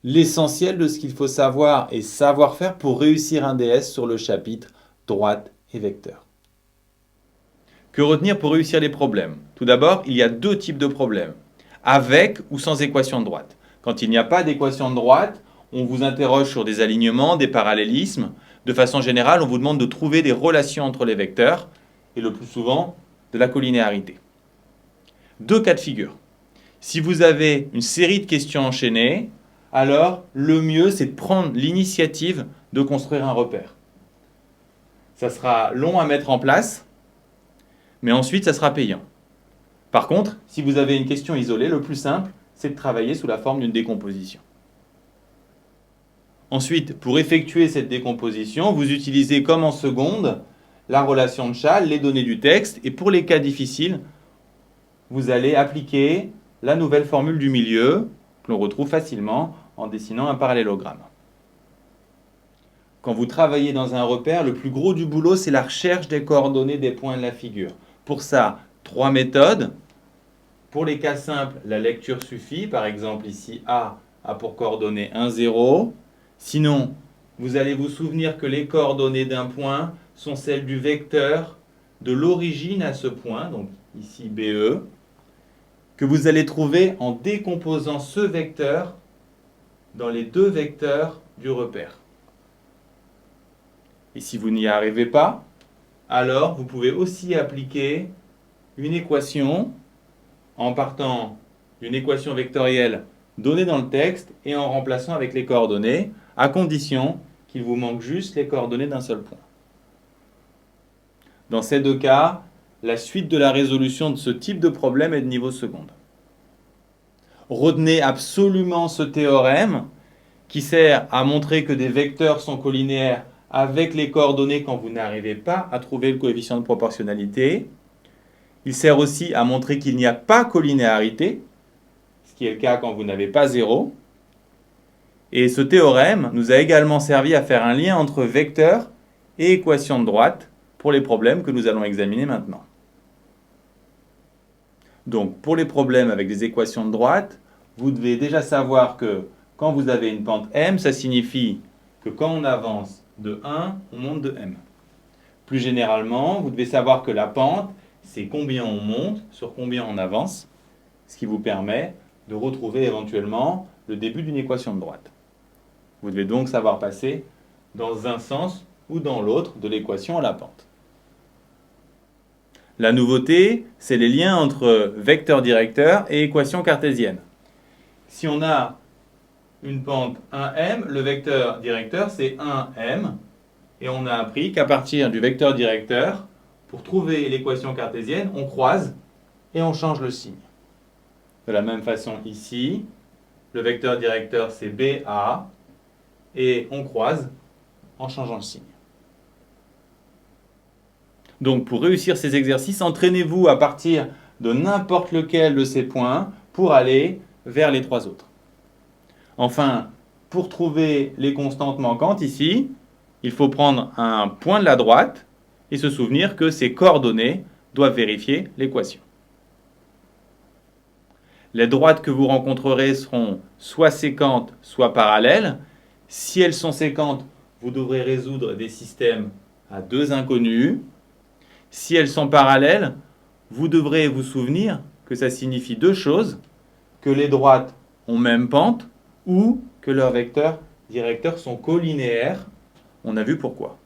l'essentiel de ce qu'il faut savoir et savoir faire pour réussir un DS sur le chapitre droite et vecteur. Que retenir pour réussir les problèmes? Tout d'abord, il y a deux types de problèmes, avec ou sans équation de droite. Quand il n'y a pas d'équation de droite, on vous interroge sur des alignements, des parallélismes. De façon générale, on vous demande de trouver des relations entre les vecteurs, et le plus souvent, de la collinéarité. Deux cas de figure. Si vous avez une série de questions enchaînées, alors le mieux c'est de prendre l'initiative de construire un repère. Ça sera long à mettre en place, mais ensuite ça sera payant. Par contre, si vous avez une question isolée, le plus simple, c'est de travailler sous la forme d'une décomposition. Ensuite, pour effectuer cette décomposition, vous utilisez comme en seconde la relation de Chasles, les données du texte, et pour les cas difficiles, vous allez appliquer la nouvelle formule du milieu, que l'on retrouve facilement en dessinant un parallélogramme. Quand vous travaillez dans un repère, le plus gros du boulot, c'est la recherche des coordonnées des points de la figure. Pour ça, 3 méthodes. Pour les cas simples, la lecture suffit. Par exemple, ici, A a pour coordonnées 1, 0. Sinon, vous allez vous souvenir que les coordonnées d'un point sont celles du vecteur de l'origine à ce point, donc ici BE, que vous allez trouver en décomposant ce vecteur dans les deux vecteurs du repère. Et si vous n'y arrivez pas, alors vous pouvez aussi appliquer une équation en partant d'une équation vectorielle donnée dans le texte et en remplaçant avec les coordonnées, à condition qu'il vous manque juste les coordonnées d'un seul point. Dans ces deux cas, la suite de la résolution de ce type de problème est de niveau seconde. Retenez absolument ce théorème qui sert à montrer que des vecteurs sont collinéaires avec les coordonnées quand vous n'arrivez pas à trouver le coefficient de proportionnalité. Il sert aussi à montrer qu'il n'y a pas collinéarité, ce qui est le cas quand vous n'avez pas 0. Et ce théorème nous a également servi à faire un lien entre vecteurs et équation de droite pour les problèmes que nous allons examiner maintenant. Donc, pour les problèmes avec des équations de droite, vous devez déjà savoir que quand vous avez une pente m, ça signifie que quand on avance de 1, on monte de m. Plus généralement, vous devez savoir que la pente, c'est combien on monte sur combien on avance, ce qui vous permet de retrouver éventuellement le début d'une équation de droite. Vous devez donc savoir passer dans un sens ou dans l'autre de l'équation à la pente. La nouveauté, c'est les liens entre vecteur directeur et équation cartésienne. Si on a une pente 1m, le vecteur directeur c'est 1m, et on a appris qu'à partir du vecteur directeur, pour trouver l'équation cartésienne, on croise et on change le signe. De la même façon ici, le vecteur directeur c'est BA, et on croise en changeant le signe. Donc pour réussir ces exercices, entraînez-vous à partir de n'importe lequel de ces points pour aller vers les trois autres. Enfin, pour trouver les constantes manquantes ici, il faut prendre un point de la droite et se souvenir que ces coordonnées doivent vérifier l'équation. Les droites que vous rencontrerez seront soit séquentes, soit parallèles. Si elles sont séquentes, vous devrez résoudre des systèmes à deux inconnus. Si elles sont parallèles, vous devrez vous souvenir que ça signifie deux choses, que les droites ont même pente ou que leurs vecteurs directeurs sont collinéaires. On a vu pourquoi.